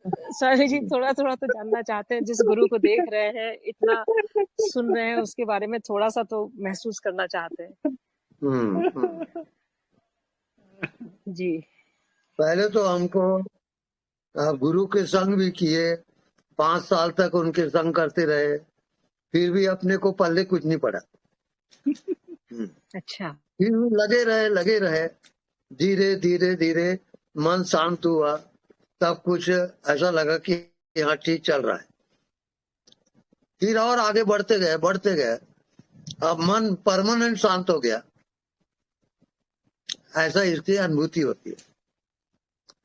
स्वामी जी थोड़ा थोड़ा तो जानना चाहते हैं, जिस गुरु को देख रहे हैं, इतना सुन रहे हैं, उसके बारे में थोड़ा सा तो महसूस करना चाहते हैं। जी। पहले तो हमको गुरु के संग भी किए, 5 साल तक उनके संग करते रहे, फिर भी अपने को पल्ले कुछ नहीं पड़ा। अच्छा। फिर भी लगे रहे, धीरे धीरे धीरे मन शांत हुआ, तब कुछ ऐसा लगा कि यहाँ ठीक चल रहा है। फिर और आगे बढ़ते गए, अब मन परमानेंट शांत हो गया, ऐसा इसकी अनुभूति होती है।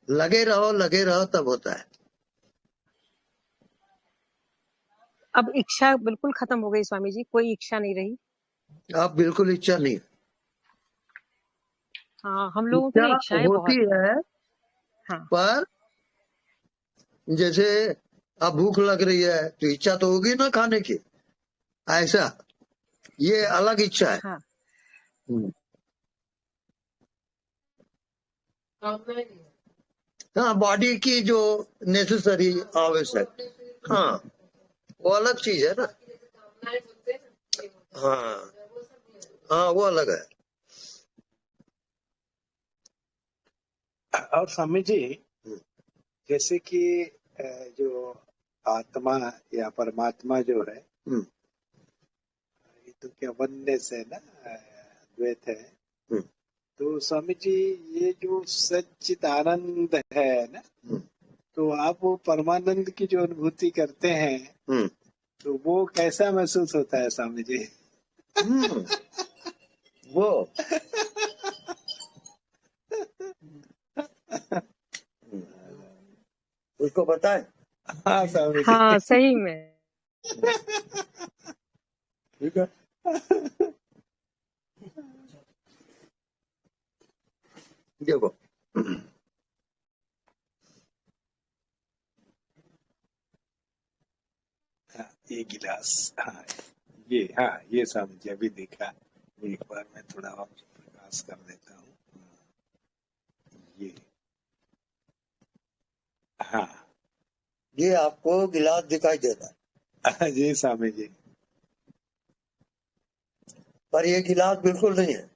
लगे रहो तब होता है। अब इच्छा बिल्कुल खत्म हो गई स्वामी जी, कोई इच्छा नहीं रही। अब बिल्कुल इच्छा नहीं। हाँ, हम लोगों की इच्छाएं होती बहुत है। हाँ। पर जैसे अब भूख लग रही है तो इच्छा तो होगी ना खाने की, ऐसा ये अलग इच्छा है। हाँ। हाँ, बॉडी की जो नेसेसरी आवश्यक, हाँ वो अलग चीज है ना। हाँ हाँ, वो अलग है। और स्वामी जी, जैसे कि जो आत्मा या परमात्मा जो है, ये तो क्या वननेस है ना, द्वैत है। तो स्वामी जी, ये जो सच्चिदानंद है ना, तो आप वो परमानंद की जो अनुभूति करते हैं, तो वो कैसा महसूस होता है स्वामी जी? वो उसको बताए। हाँ स्वामी जी। हाँ, सही में। ठीक है। देखो, ये गिलास, हाँ ये स्वामी जी अभी देखा, एक बार मैं थोड़ा और प्रकाश कर देता हूँ। ये हाँ, ये आपको गिलास दिखाई देता है। जी स्वामी जी। पर ये गिलास बिल्कुल नहीं है।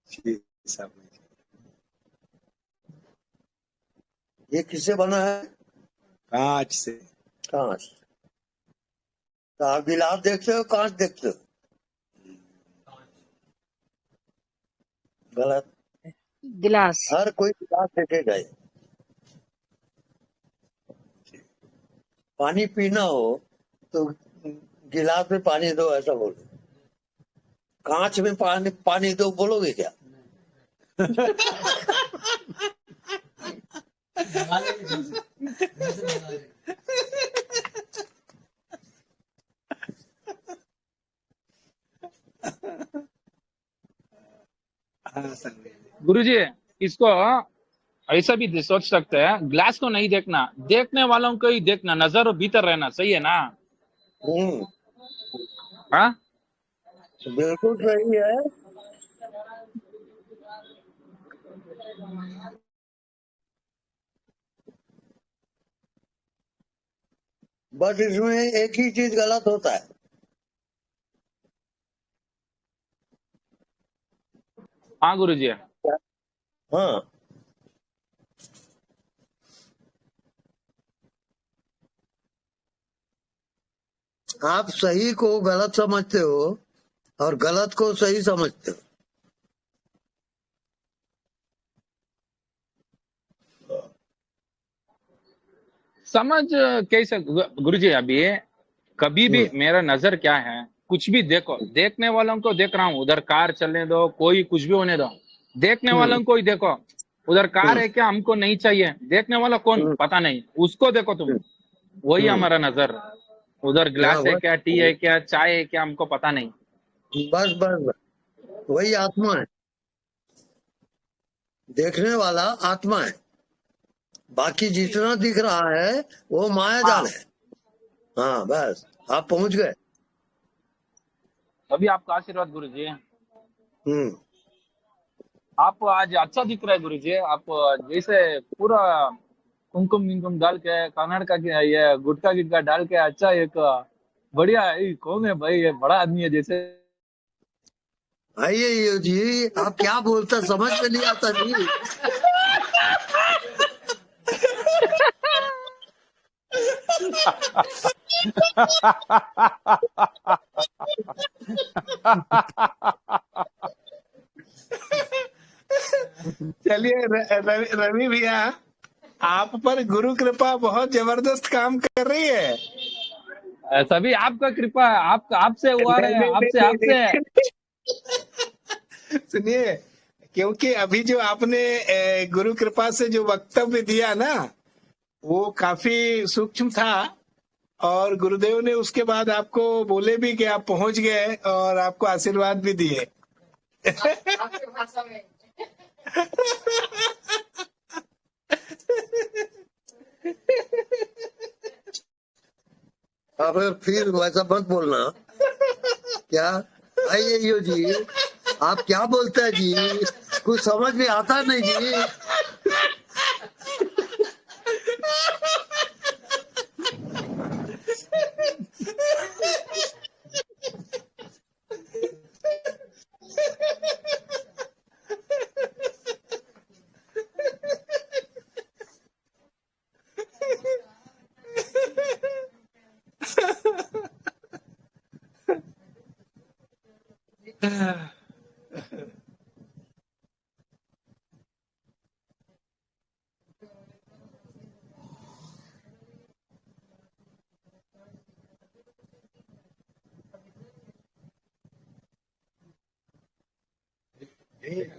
जी स्वामी जी। ये किससे बना है? कांच से। कांच। तो आप गिलास देखते हो, कांच देखते हो? गलत। गिलास। हर कोई गिलास देखेगा ही। पानी पीना हो तो गिलास में पानी दो ऐसा बोलो, कांच में पानी दो बोलोगे क्या? गुरुजी, इसको ऐसा भी सोच सकते हैं, ग्लास को नहीं देखना, देखने वालों को ही देखना, नजर भीतर रहना, सही है ना? हाँ, बिल्कुल सही है। बस इसमें एक ही चीज गलत होता है। हाँ गुरुजी। हाँ, आप सही को गलत समझते हो और गलत को सही समझते हो। समझ कैसे गुरुजी? अभी कभी भी मेरा नजर क्या है, कुछ भी देखो, देखने वालों को देख रहा हूँ, उधर कार चलने दो, कोई कुछ भी होने दो, देखने वालों को ही देखो। उधर कार है क्या, हमको नहीं चाहिए, देखने वाला कौन पता नहीं, उसको देखो तुम, वही हमारा नजर। उधर ग्लास है क्या, टी है क्या, चाय है क्या, हमको पता नहीं। बस बस बस वही आत्मा है, देखने वाला आत्मा है, बाकी जितना दिख रहा है वो माया जाल है। हाँ, बस आप पहुंच गए। अभी आपका आशीर्वाद गुरुजी। हम्म। आप आज अच्छा दिख रहा है गुरुजी, आप जैसे पूरा कुमकुम विमकुम डाल के कर्नाटका की ये गुटखा गिटका डाल के अच्छा एक बढ़िया कौन है भाई, ये बड़ा आदमी है जैसे। आइए ये जी, आप क्या बोलता समझ में नहीं आता जी। चलिए रवि भैया, आप पर गुरु कृपा बहुत जबरदस्त काम कर रही है। सभी आपका कृपा है, आपसे हुआ नहीं, रहे, नहीं, आपसे नहीं, आपसे। सुनिए, क्योंकि अभी जो आपने गुरु कृपा से जो वक्तव्य दिया ना, वो काफी सूक्ष्म था, और गुरुदेव ने उसके बाद आपको बोले भी कि आप पहुंच गए और आपको आशीर्वाद भी दिए। आपकी भाषा में। अब फिर वैसा मत बोलना। क्या आइए यो जी, आप क्या बोलते हैं जी, कुछ समझ में आता नहीं जी।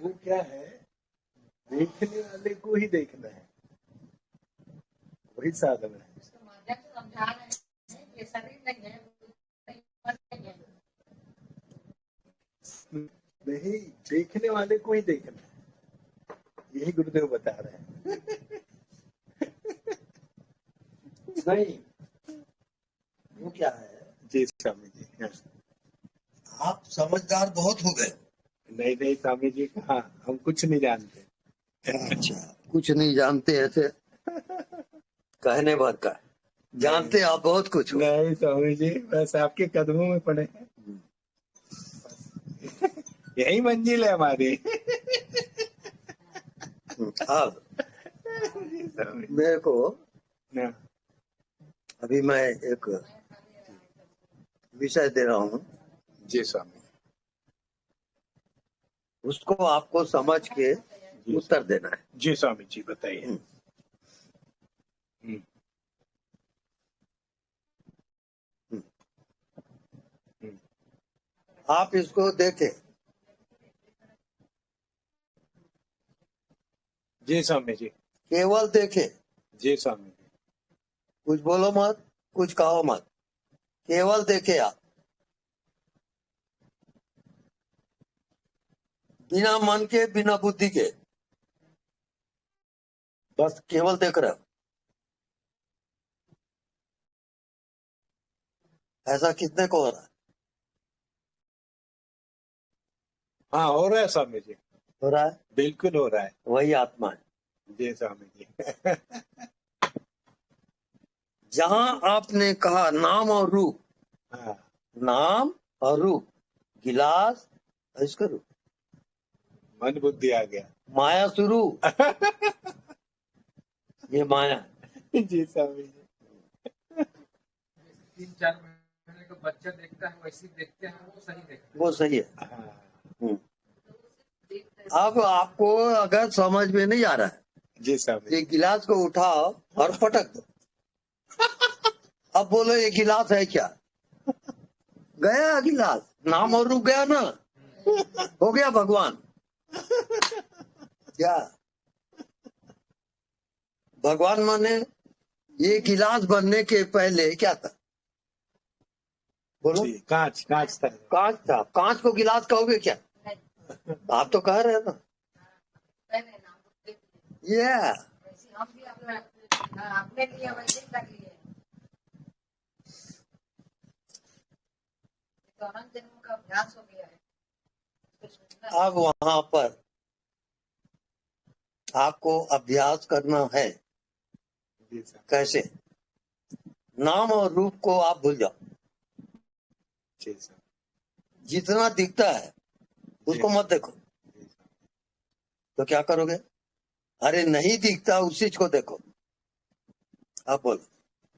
वो क्या है, देखने वाले को ही देखना है, वही साधना है। उसके माध्यम से समझा रहे हैं ये शरीर नहीं है, मन नहीं है। नहीं, देखने वाले को ही देखना है, यही गुरुदेव बता रहे हैं। नहीं, वो क्या है, जी स्वामी जी। हाँ। आप समझदार बहुत हो गए। नहीं नहीं स्वामी जी, कहा हम कुछ नहीं जानते। अच्छा, कुछ नहीं जानते ऐसे कहने भर का, जानते आप बहुत कुछ हो। नहीं स्वामी जी, बस आपके कदमों में पड़े हैं, यही मंजिल है हमारी। अब मेरे को हाँ, अभी मैं एक विषय दे रहा हूँ, जी स्वामी। उसको आपको समझ के उत्तर देना है। जी स्वामी जी, बताइए। आप इसको देखें, जी स्वामी जी। केवल देखें, जी स्वामी जी। कुछ बोलो मत, कुछ कहो मत, केवल देखे आप, बिना मन के बिना बुद्धि के, बस केवल देख रहे हो। ऐसा कितने को हो रहा है? हाँ, हो रहा है स्वामी जी, हो रहा है, बिल्कुल हो रहा है। वही आत्मा है। जी स्वामी जी। जहां आपने कहा नाम और रूप, हाँ, नाम और रूप, गिलास इसका रूप, मन बुद्धि आ गया। माया शुरू, ये माया। जी स्वामी जी। 3-4 महीने का बच्चा देखता है वैसे देखते हैं, वो सही देखते हैं। वो सही है। हाँ, अब आपको अगर समझ में नहीं आ रहा है, जी स्वामी जी। ये गिलास को उठाओ और पटक दो। अब बोलो ये गिलास है क्या? गया गिलास, नाम और रूप गया ना, हो गया भगवान। क्या भगवान माने ये गिलास बनने के पहले क्या था? बोलो। जी, कांच कांच था। कांच था, कांच को गिलास कहोगे क्या? आप तो कह रहे हैं ना। ये हम भी अपने लिए वैसे ही कर लिए, तो अनंत जन्म का अभ्यास हो गया है। अब वहां पर आपको अभ्यास करना है जी सर। कैसे? नाम और रूप को आप भूल जाओ, जी सर। जितना दिखता है उसको मत देखो। तो क्या करोगे? अरे नहीं दिखता उस चीज को देखो। आप बोलो,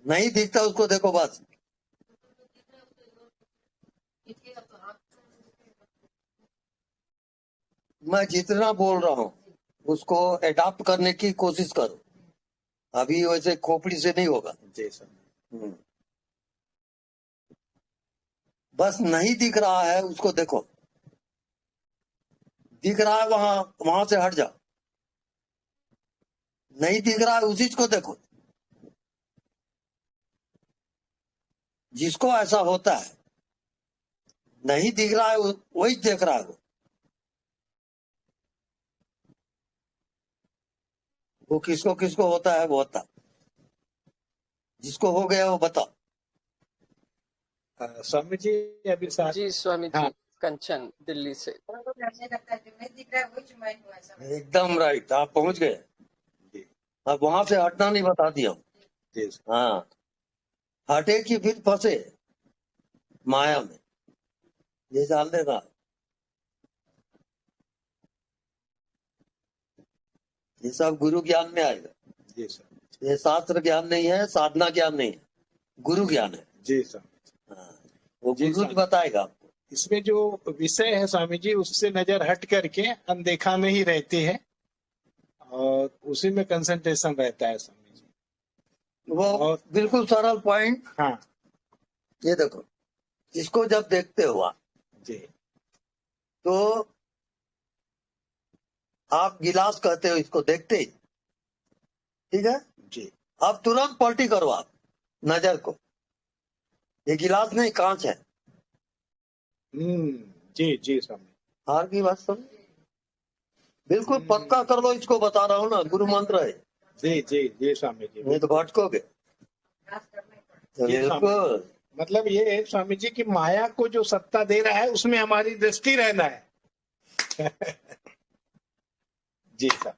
नहीं दिखता उसको देखो बस। मैं जितना बोल रहा हूँ उसको एडाप्ट करने की कोशिश करो। अभी वैसे खोपड़ी से नहीं होगा। जी सर। बस नहीं दिख रहा है उसको देखो, दिख रहा है वहां से हट जाओ। नहीं दिख रहा है उसी चीज को देखो। जिसको ऐसा होता है, नहीं दिख रहा है वही देख रहा है वो किसको किसको होता है वो होता। जिसको हो गया वो बताओ। स्वामी जी अभी साथ। जी स्वामी जी, कंचन दिल्ली से। ऐसे लगता है जो नहीं दिख रहा है वही जुम्मा हुआ है सब। एकदम राइट, आप पहुंच गए। अब वहां से हटना नहीं बता दिया। हाँ, हटे कि फिर फंसे माया में, ये जान लेना। ये सब गुरु ज्ञान में आएगा। जी सर। ये शास्त्र ज्ञान नहीं है, साधना ज्ञान नहीं है, गुरु ज्ञान है। जी सर। हाँ, वो गुरु बताएगा आपको। इसमें जो विषय है स्वामी जी उससे नजर हट करके अनदेखा में ही रहती है और उसी में कंसंट्रेशन रहता है स्वामी जी। वो और बिल्कुल सरल पॉइंट। हाँ, ये देखो, इसको जब देखते हो आप जी, तो आप गिलास कहते हो इसको देखते ही, ठीक है जी। अब तुरंत पलटी करो आप नजर को, ये गिलास नहीं कांच है। जी जी स्वामी। हार की बात सुन, बिल्कुल पक्का कर लो, इसको बता रहा हूँ ना, गुरु मंत्र है। जी जी जी स्वामी जी। नहीं तो भटकोगे। बिल्कुल, मतलब ये है स्वामी जी की माया को जो सत्ता दे रहा है उसमें हमारी दृष्टि रहना है। जी सर।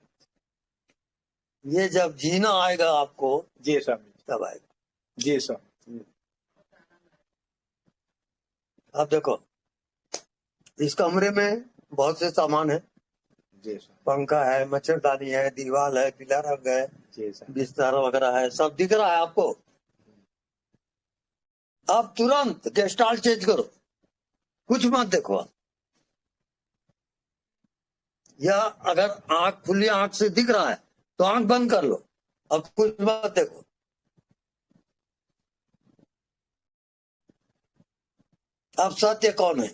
ये जब जीना आएगा आपको, जी स्वामी, तब आएगा। जी सर। अब देखो, इस कमरे में बहुत से सामान है। जी सर। पंखा है, मच्छरदानी है, दीवार है, पीला रंग है, जी सर। बिस्तर वगैरह है, सब दिख रहा है आपको। अब तुरंत गेस्टाल्ट चेंज करो, कुछ मत देखो आप। या अगर आंख खुली आंख से दिख रहा है तो आंख बंद कर लो, अब कुछ मत देखो। अब सत्य कौन है?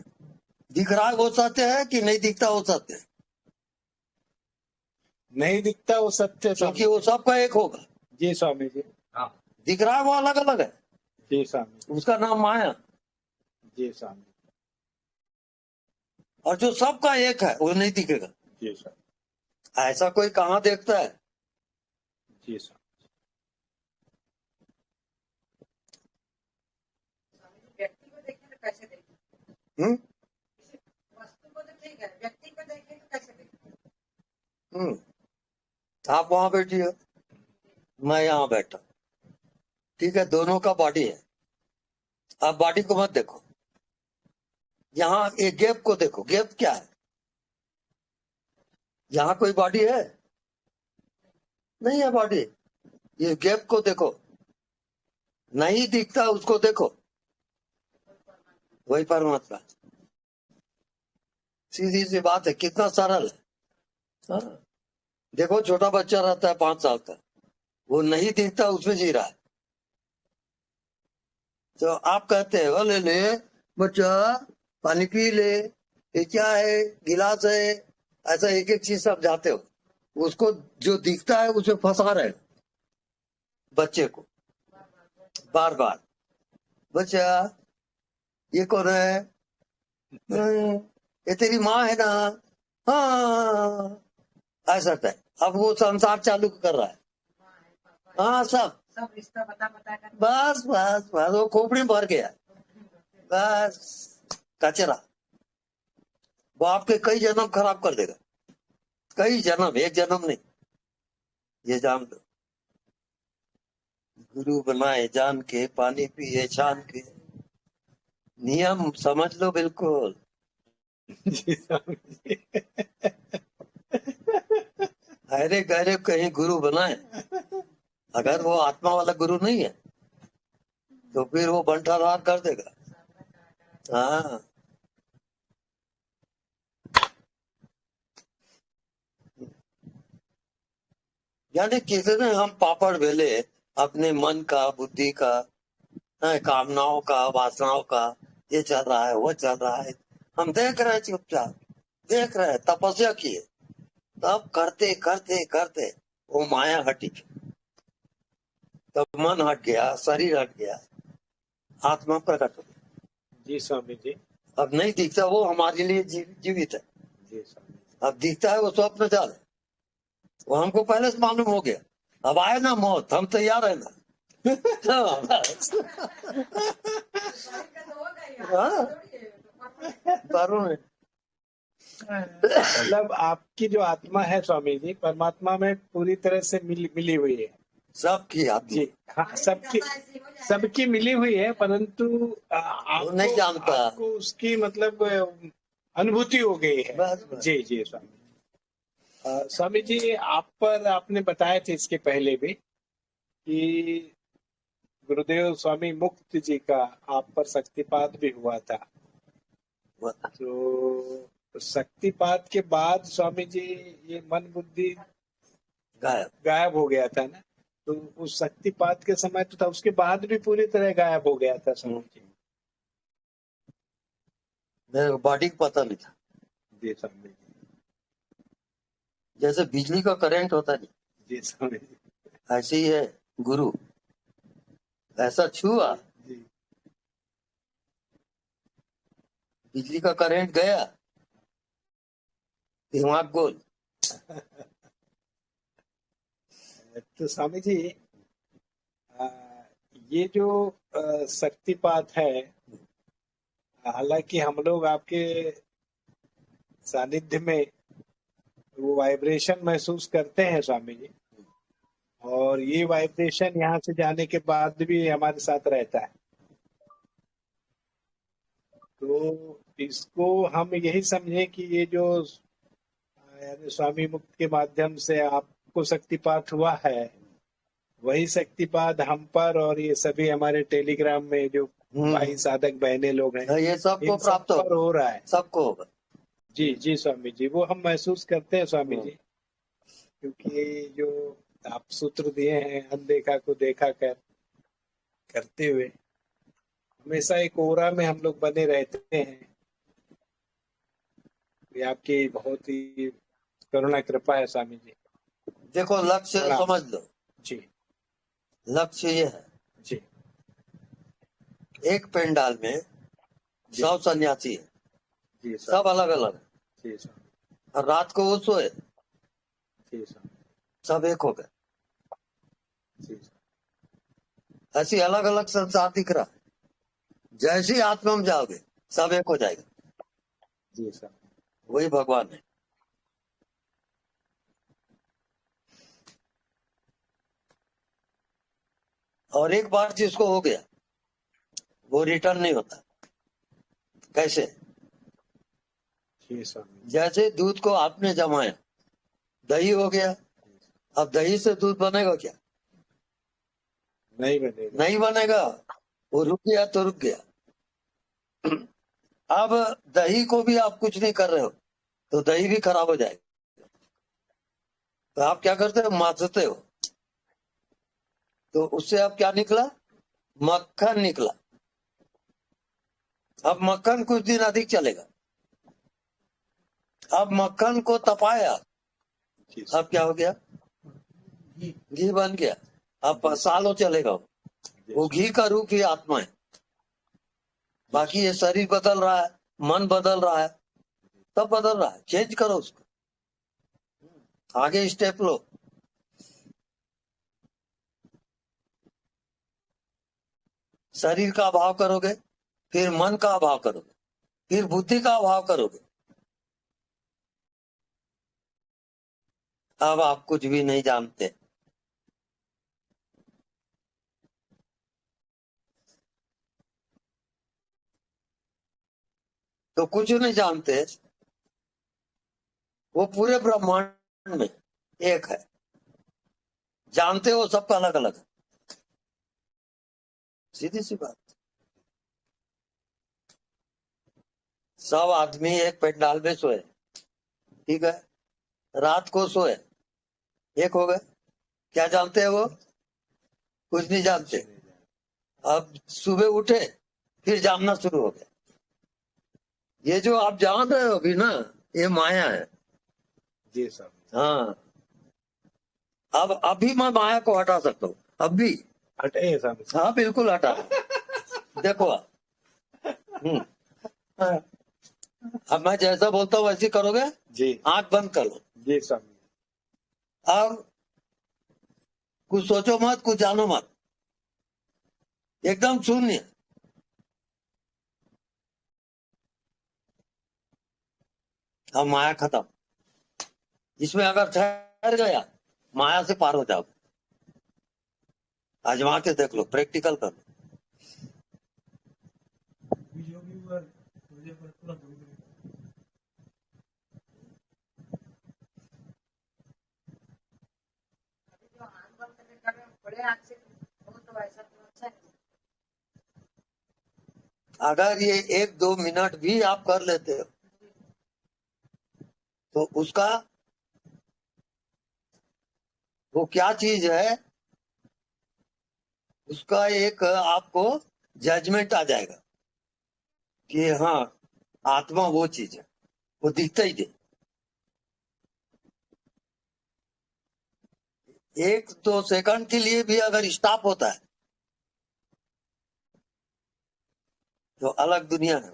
दिख रहा है वो सत्य है कि नहीं दिखता वो सत्य है? नहीं दिखता वो सत्य, क्योंकि वो सबका एक होगा। जी स्वामी जी। हाँ, दिख रहा है वो अलग अलग है। जी स्वामी। उसका नाम माया। जी स्वामी। और जो सबका एक है वो नहीं दिखेगा। जी सर। ऐसा कोई कहाँ देखता है? जी सर। व्यक्ति को देखें तो कैसे देखें? वस्तु को तो ठीक है, व्यक्ति को देखें तो कैसे देखें? आप वहां बैठी हो, मैं यहाँ बैठा, ठीक है, दोनों का बॉडी है। आप बॉडी को मत देखो, यहाँ एक गैप को देखो। गैप क्या है? यहाँ कोई बॉडी है? नहीं है बॉडी। ये गैप को देखो, नहीं दिखता उसको देखो, वही परमात्मा। सीधी सी बात है, कितना सरल है। हाँ? देखो, छोटा बच्चा रहता है 5 साल का, वो नहीं दिखता उसमें जी रहा है। तो आप कहते हैं ले ले बच्चा पानी पी ले, ये क्या है, गिलास है, ऐसा एक एक चीज सब जाते हो। उसको जो दिखता है उसे फंसा रहे बच्चे को बार बार। बच्चा ये कौन है? ये तेरी माँ है ना? हाँ, ऐसा है। अब वो संसार चालू कर रहा है। हाँ, सब रिश्ता बता कर बस बस बस वो खोपड़ी में भर गया, बस कचरा। वो आपके कई जन्म खराब कर देगा, कई जन्म, एक जन्म नहीं, ये जान दो। गुरु बनाए जान के, पानी पिए छान के, नियम समझ लो बिल्कुल। जी स्वामी जी। अरे गहरे कहीं गुरु बनाए, अगर वो आत्मा वाला गुरु नहीं है तो फिर वो बंटाधार कर देगा। हाँ, यानी कितने हम पापड़ बेले अपने मन का, बुद्धि का, कामनाओं का, वासनाओं का, ये चल रहा है वो चल रहा है, हम देख रहे हैं, चुपचाप देख रहे हैं, तपस्या किए, तब करते करते करते वो माया हटी, तब मन हट गया, शरीर हट गया, आत्मा प्रकट हो गया। जी स्वामी जी। अब नहीं दिखता वो हमारे लिए जीवित है। जी स्वामी। अब दिखता है वो स्वप्न जाल है, वो हमको पहले से मालूम हो गया। अब आए ना मौत, हम तैयार है ना। मतलब आपकी जो आत्मा है स्वामी जी, परमात्मा में पूरी तरह से मिली हुई है। सबकी आत्मा जी हाँ, सबकी मिली हुई है, परंतु आपको नहीं जानता, आपको उसकी मतलब अनुभूति हो गई है। बस। जी जी स्वामी। स्वामी जी, आप पर आपने बताया थे इसके पहले भी कि गुरुदेव स्वामी मुक्त जी का आप पर शक्तिपात भी हुआ था। तो शक्तिपात के बाद स्वामी जी ये मन बुद्धि गायब हो गया था ना, तो उस शक्तिपात के समय तो था, उसके बाद भी पूरी तरह गायब हो गया था स्वामी जी। मेरे बॉडी को पता नहीं था। जी स्वामी जी। जैसे बिजली का करंट होता है, जी स्वामी जी। ऐसे ही है गुरु, ऐसा छुआ, जी। बिजली का करंट गया, दिमाग गोल। तो स्वामी जी, ये जो शक्तिपात है, हालांकि हम लोग आपके सानिध्य में वो वाइब्रेशन महसूस करते हैं स्वामी जी, और ये वाइब्रेशन यहाँ से जाने के बाद भी हमारे साथ रहता है। तो इसको हम यही समझे कि ये जो यानी स्वामी मुक्त के माध्यम से आपको शक्तिपात हुआ है, वही शक्तिपात हम पर और ये सभी हमारे टेलीग्राम में जो भाई साधक बहने लोग हैं, ये सबको प्राप्त हो रहा है। सबको होगा। जी जी स्वामी जी, वो हम महसूस करते हैं स्वामी जी, क्योंकि जो आप सूत्र दिए हैं, अनदेखा को देखा करते हुए हमेशा एक ओरा में हम लोग बने रहते हैं। ये आपकी बहुत ही करुणा कृपा है स्वामी जी। देखो लक्ष्य समझ लो जी। लक्ष्य ये है जी। एक पंडाल में 100 सन्यासी है, जी सब अलग अलग है। जी स्वामी। और रात को वो सोए, जी स्वामी। सब एक हो गए। जी। ऐसी अलग अलग संसार दिख रहा है, जैसी आत्मा में जाओगे सब एक हो जाएगा। जी स्वामी। वही भगवान है। और एक बार जिसको हो गया वो रिटर्न नहीं होता। कैसे? जी स्वामी। जैसे दूध को आपने जमाया, दही हो गया, अब दही से दूध बनेगा क्या? नहीं बनेगा। नहीं बनेगा, वो रुक गया तो रुक गया। अब दही को भी आप कुछ नहीं कर रहे हो तो दही भी खराब हो जाएगा। तो आप क्या करते हो? माथते हो, तो उससे अब क्या निकला? मक्खन निकला। अब मक्खन कुछ दिन अधिक चलेगा। अब मक्खन को तपाया, अब क्या हो गया? घी बन गया। अब सालों चलेगा। वो घी का रूप ही आत्मा है। बाकी ये शरीर बदल रहा है, मन बदल रहा है, सब बदल रहा है। चेंज करो उसको, आगे स्टेप लो। शरीर का अभाव करोगे, फिर मन का अभाव करोगे, फिर बुद्धि का अभाव करोगे। अब आप कुछ भी नहीं जानते। तो कुछ नहीं जानते, वो पूरे ब्रह्मांड में एक है। जानते हो सबका अलग अलग है, सीधी सी बात। सब आदमी एक पंडाल में सोए, ठीक है, रात को सोए, एक हो गए। क्या जानते हैं वो? कुछ नहीं जानते। अब सुबह उठे, फिर जानना शुरू हो गया। ये जो आप जान रहे हो अभी ना, ये माया है। जी स्वामी। हाँ, अब अभी मैं माया को हटा सकता हूँ, अब भी। हटे स्वामी। हाँ बिल्कुल हटा। देखो हाँ। अब मैं जैसा बोलता हूँ वैसे करोगे? जी आंख बंद कर लो। जी स्वामी। अब कुछ सोचो मत, कुछ जानो मत, एकदम शून्य। अब माया खत्म। इसमें अगर ठहर गया, माया से पार हो जाओ। आजमा के देख लो, प्रैक्टिकल कर लो। अभी जो आंख बंद करके कर रहे हैं, बड़े आंख से हो तो ऐसा तो अच्छा है। अगर ये 1-2 मिनट भी आप कर लेते हो तो उसका वो क्या चीज है, उसका एक आपको जजमेंट आ जाएगा कि हाँ आत्मा वो चीज है, वो दिखता ही दे। 1-2 सेकंड के लिए भी अगर स्टॉप होता है तो अलग दुनिया है।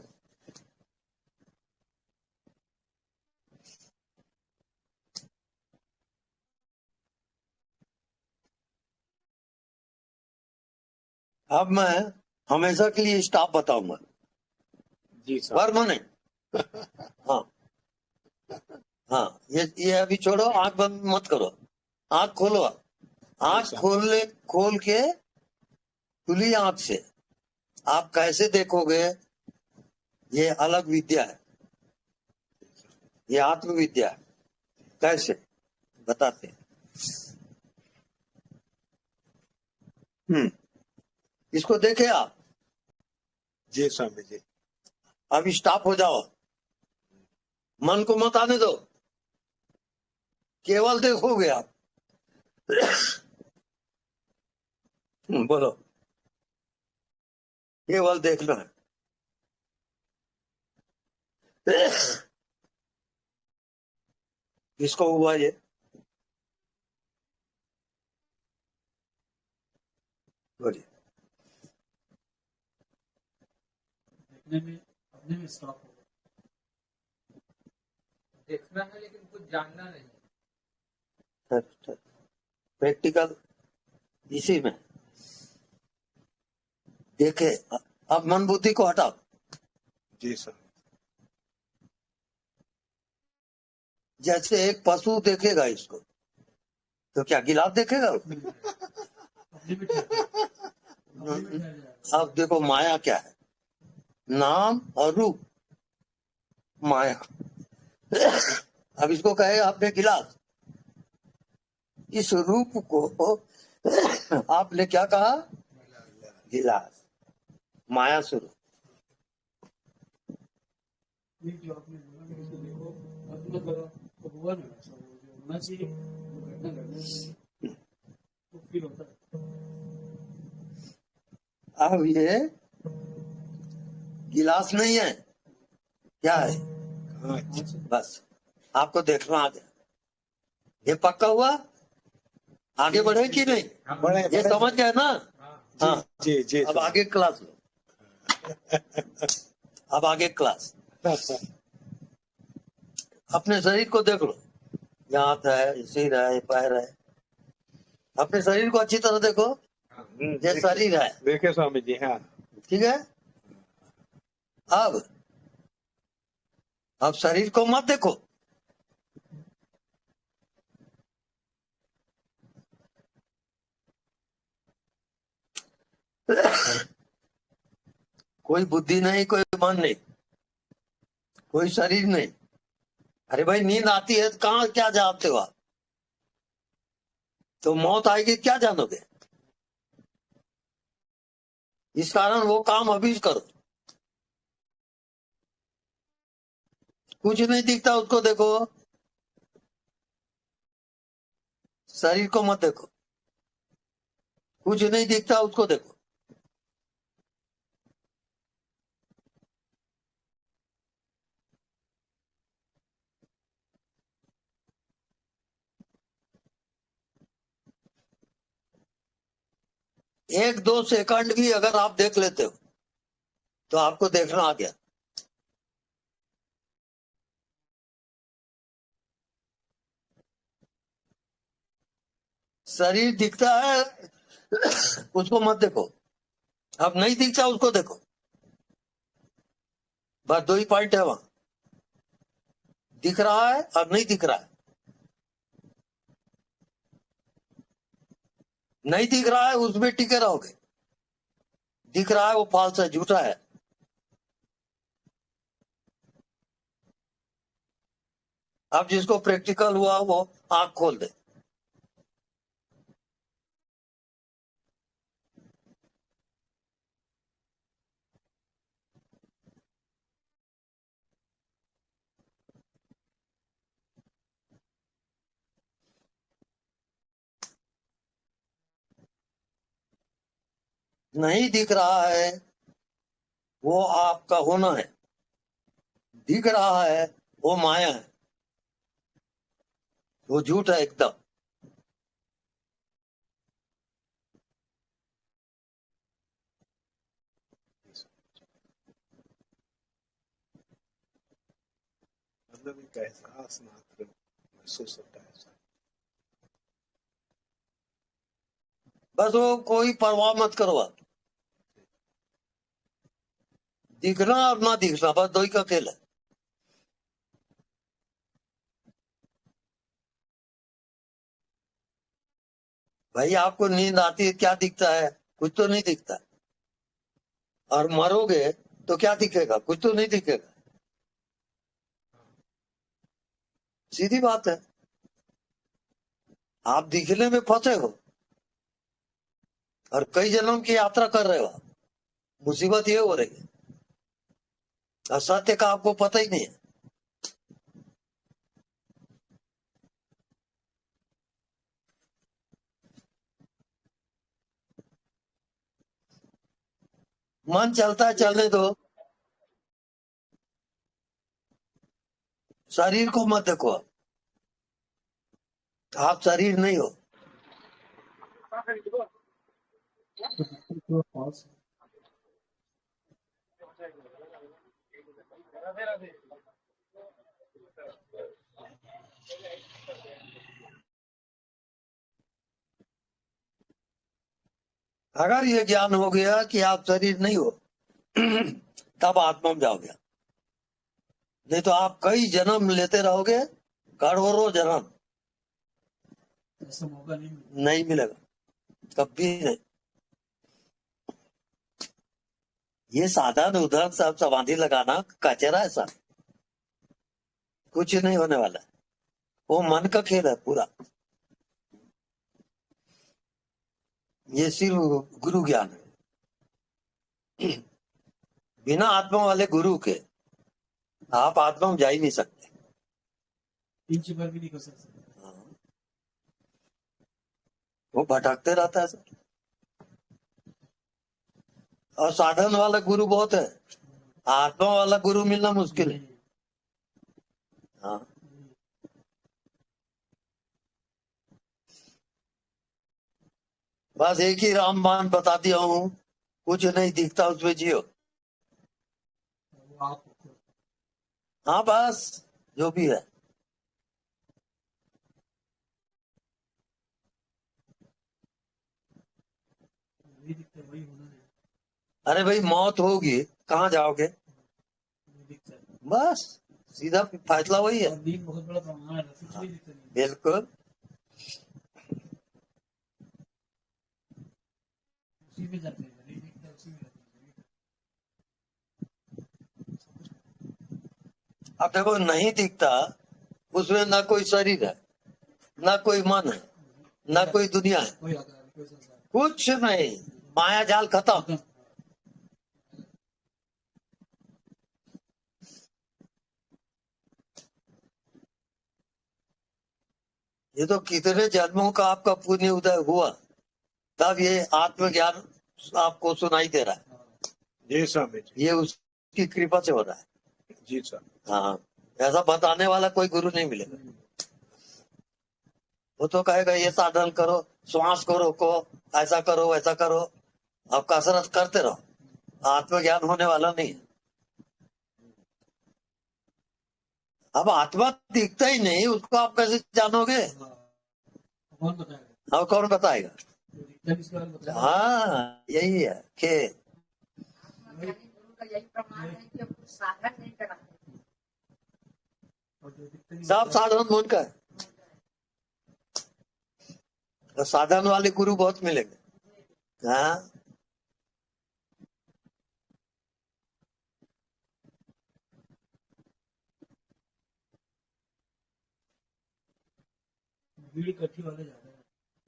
अब मैं हमेशा के लिए स्टॉप बताऊंगा, जी स्वामी। परमानेंट। हाँ हाँ, ये अभी छोड़ो, आंख बंद मत करो, आंख खोलो। आंख खोल के खुली आंख से आप कैसे देखोगे, ये अलग विद्या है, ये आत्मविद्या है। कैसे बताते हैं। इसको देखे आप। जी स्वामी जी। अब स्टॉप हो जाओ, मन को मत आने दो, केवल देखोगे आप। बोलो, केवल देखना है। किसको हुआ ये? बोलिए। अपने में स्टॉप हो गया। देखना है लेकिन कुछ जानना नहीं। प्रैक्टिकल इसी में देखे। अब मन बुद्धि को हटाओ। जी स्वामी। जैसे एक पशु देखेगा इसको, तो क्या गिलास देखेगा? अपने में ठहर जाएगा। अब देखो माया क्या है, नाम और रूप माया। अब इसको कहे आपने गिलास, इस रूप को आपने क्या कहा? गिलास। माया स्वरूप। ये जो आपने बोला कि इसको देखो, अपना करो, तो हुआ ना ऐसा, वो जो होना चाहिए वो घटना घटना तो फील होता है। अब ये गिलास नहीं है, क्या है? बस आपको देखना आ गया, ये पक्का हुआ। आगे बढ़े कि नहीं? ये समझ गए ना? हाँ जी जी। अब आगे क्लास लो। अब आगे क्लास। अपने शरीर को देख लो, यहाँ हाथ है, सिर है, पैर है। अपने शरीर को अच्छी तरह देखो, ये शरीर है, देखे स्वामी जी। हाँ ठीक है। अब शरीर को मत देखो, कोई बुद्धि नहीं, कोई मन नहीं, कोई शरीर नहीं। अरे भाई नींद आती है तो कहाँ क्या जानते हो आप? तो मौत आएगी क्या जानोगे? इस कारण वो काम अभी करो। कुछ नहीं दिखता उसको देखो, शरीर को मत देखो। कुछ नहीं दिखता उसको देखो। एक दो सेकंड भी अगर आप देख लेते हो तो आपको देखना आ गया। शरीर दिखता है उसको मत देखो, अब नहीं दिखता उसको देखो। बस दो ही पॉइंट है वहां, दिख रहा है और नहीं दिख रहा है। नहीं दिख रहा है उसमें टिके रहोगे, दिख रहा है वो फाल्स है, झूठा है। अब जिसको प्रैक्टिकल हुआ वो आंख खोल दे। नहीं दिख रहा है वो आपका होना है, दिख रहा है वो माया है, वो झूठ है एकदम। मतलब एक एहसास मात्र महसूस होता है ऐसा। बस वो कोई परवाह मत करो आप, दिखना और ना दिखना बस दो ही का खेल है। भाई आपको नींद आती है क्या दिखता है? कुछ तो नहीं दिखता। और मरोगे तो क्या दिखेगा? कुछ तो नहीं दिखेगा। सीधी बात है, आप दिखने में फंसे हो और कई जन्म की यात्रा कर रहे हो। मुसीबत ये हो रही है असत्य का आपको पता ही नहीं है। मन चलता है चलने दो, शरीर को मत देखो। आप शरीर नहीं हो। तो false है। अगर ये ज्ञान हो गया कि आप शरीर नहीं हो तब आत्मा में जाओगे। नहीं तो आप कई जन्म लेते रहोगे, करोड़ों जन्म, ऐसा मौका नहीं मिलता। नहीं मिलेगा कभी नहीं। ये साधन उधर सब समाधि लगाना कचरा है सर, कुछ नहीं होने वाला है। वो मन का खेल है पूरा। ये सिर्फ गुरु ज्ञान है। बिना आत्मा वाले गुरु के आप आत्मा में जा ही नहीं सकते। इंच भर भी नहीं कर सकते। हाँ, वो भटकते रहता है सर। और साधन वाला गुरु बहुत है, आत्मा वाला गुरु मिलना मुश्किल है। हाँ, बस एक ही रामबाण बता दिया हूँ, कुछ नहीं दिखता उसमें जियो। वो आप हाँ बस जो भी है। नहीं दिखता, वही होना है। अरे भाई मौत होगी कहाँ जाओगे? नहीं दिखता है। बस सीधा फैसला वही है। और नींद बहुत बड़ा प्रमाण है, कुछ नहीं दिखता नहीं। बिल्कुल। उसी में जाते हैं, नहीं दिखता उसी में जाते हैं। अब देखो नहीं दिखता, उसमें ना कोई शरीर है, ना कोई मन है, ना कोई दुनिया है, कोई आकार कोई संसार कुछ नहीं, माया जाल खत्म। ये तो कितने जन्मों का आपका पुण्य उदय हुआ, तब ये आत्मज्ञान आपको सुनाई दे रहा है। जी स्वामी जी। ये उसकी कृपा से हो रहा है। जी स्वामी। हाँ, ऐसा बताने वाला कोई गुरु नहीं मिलेगा। वो तो कहेगा ये साधन करो, श्वास को रोको, ऐसा करो वैसा करो, आप कसरत करते रहो, आत्मज्ञान होने वाला नहीं है। अब आत्मा दिखता ही नहीं, उसको आप कैसे जानोगे? कौन बताएगा? और कौन बताएगा? दिखता किसके बारे में बताएगा? हाँ, यही है कि आत्मज्ञानी गुरु का यही प्रमाण है कि हम कुछ साधन नहीं कराते। और जो दिखता नहीं सब साधन मन का है। तो साधन वाले गुरु बहुत मिलेंगे। हाँ, भीड़ इकट्ठी वाले ज्यादा है।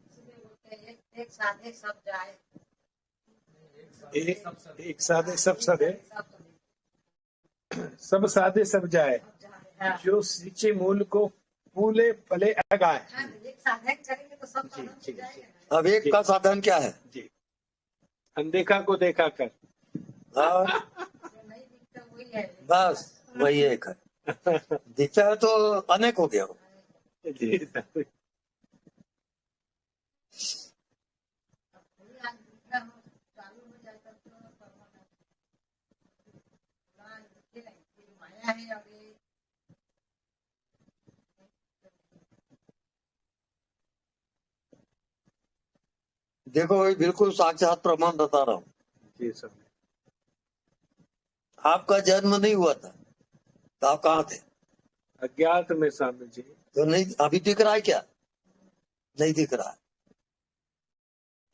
इसलिए बोलते हैं एक साधे सब जाए। एक साधे सब सदे, सब सब साधे सब जाए, जाए। जो सींचे मूल को फूले फले अगाए। हाँ, एक साधन करेंगे तो सब साधन जी, हो जाएगा। अब एक का साधन क्या है? जी, अनदेखा को देखा कर। हाँ, जो नहीं दिखता वही है। बस वही एक है। दिखता है तो अनेक हो गया। जी स्वामी। वही आज दिखना हो, चालू हो जाता तो परमानेंट। ना दिखे नहीं, ये माया है और ये देखो भाई, बिल्कुल साक्षात प्रमाण बता रहा हूँ। जी स्वामी। आपका जन्म नहीं हुआ था तो आप कहाँ थे? अज्ञात में स्वामी जी। तो नहीं, अभी दिख रहा है क्या? नहीं दिख रहा है।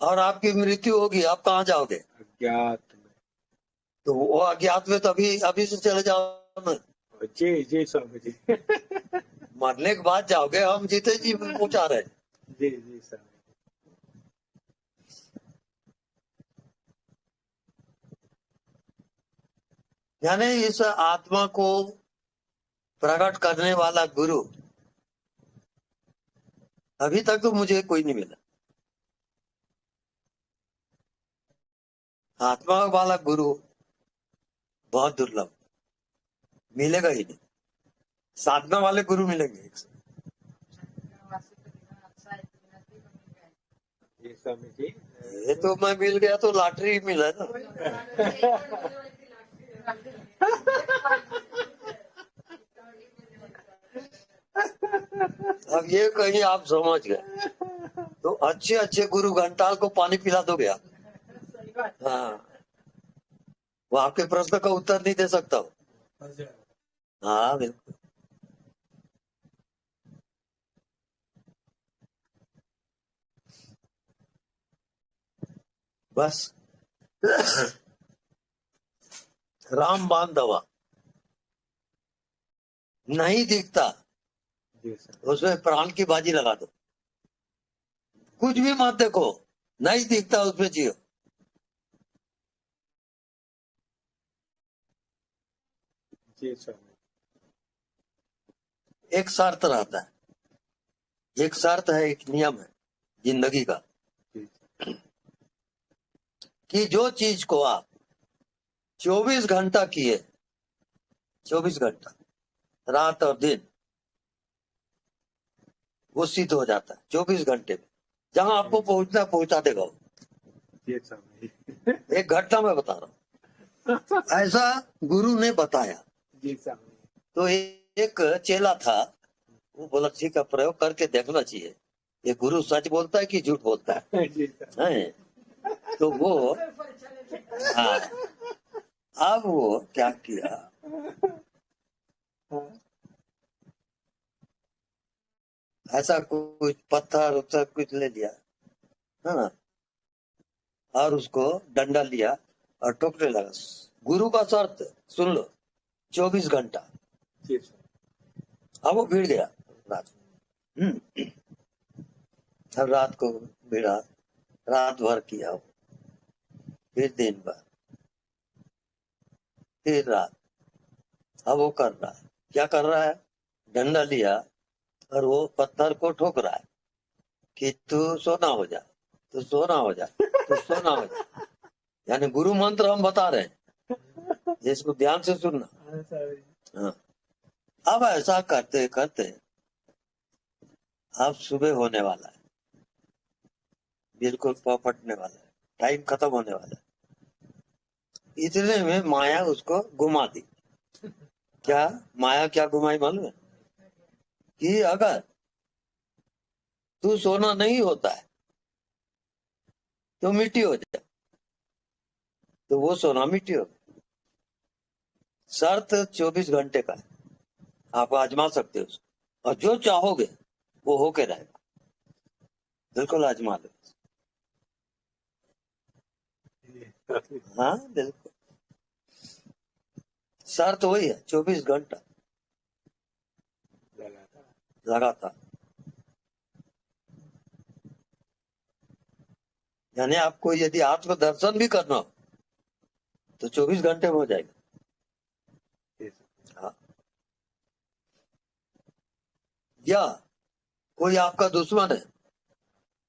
और आपकी मृत्यु होगी, आप कहाँ जाओगे? अज्ञात में। तो वो अज्ञात में तो अभी से चले जाओ ना। जी जी स्वामी जी। मरने के बाद जाओगे, हम जीते जी पहुंचा रहे। जी जी स्वामी। यानी इस आत्मा को प्रकट करने वाला गुरु अभी तक तो मुझे कोई नहीं मिला। आत्मा वाला गुरु बहुत दुर्लभ, मिलेगा ही नहीं। साधना वाले गुरु मिलेंगे एक से। वासी तो बिना अच्छा है, बिना भी मिल जाए। जी स्वामी जी। ये तो मैं मिल गया तो लॉटरी मिला ना। अब ये कहीं आप समझ गए तो अच्छे अच्छे गुरु घंटाल को पानी पिला दोगे आप? सही बात। हाँ, वो आपके प्रश्न का उत्तर नहीं दे सकता हो। फंस जाएगा। हाँ बिल्कुल। बस राम बांधवा नहीं दिखता, जी स्वामी। उसमें प्राण की बाजी लगा दो। कुछ भी मत देखो, नहीं दिखता उसमें जियो। जी स्वामी। एक शर्त रहता है, एक शर्त है, एक नियम है जिंदगी का जी कि जो चीज को आप 24 घंटा किए, 24 घंटा रात और दिन, वो सिद्ध हो जाता है 24 घंटे में। जहां आपको पहुंचना पहुंचा देगा वो। जी स्वामी। एक घटना मैं बता रहा हूँ, ऐसा गुरु ने बताया। जी स्वामी। तो एक चेला था, वो बोला ठीक है, प्रयोग करके देखना चाहिए, ये गुरु सच बोलता है कि झूठ बोलता है। जी स्वामी। हैं? तो वो, हाँ, अब वो क्या किया, ऐसा कुछ पत्थर उत्थर कुछ ले लिया, हाँ, और उसको डंडा लिया और ठोकने लगा। गुरु का शर्त सुन लो, 24 घंटा। जी सर। अब वो भिड़ गया रात को। अब रात को भिड़ा, रात भर किया वो, फिर दिन भर, फिर रात। अब वो कर रहा है, क्या कर रहा है, डंडा लिया और वो पत्थर को ठोक रहा है कि तू सोना हो जा, तू सोना हो जा, तू सोना हो जा। यानी गुरु मंत्र हम बता रहे हैं, जिसको ध्यान से सुनना। हाँ सर। हाँ। अब ऐसा करते करते अब सुबह होने वाला है, बिल्कुल पपटने वाला है, टाइम खत्म होने वाला है। इतने में माया उसको घुमा दी। क्या माया क्या घुमाई मालूम है? कि अगर तू सोना नहीं होता है तो मिट्टी हो जाए, तो वो सोना मिट्टी हो गया। शर्त 24 घंटे का है, आप आजमा सकते हो उसको, और जो चाहोगे वो होके रहेगा। बिल्कुल आजमा लो। हाँ बिल्कुल, शर्त वही है, 24 घंटा लगातार। यानी आपको यदि आत्म दर्शन भी करना हो तो 24 घंटे में हो जाएगा। हाँ। या कोई आपका दुश्मन है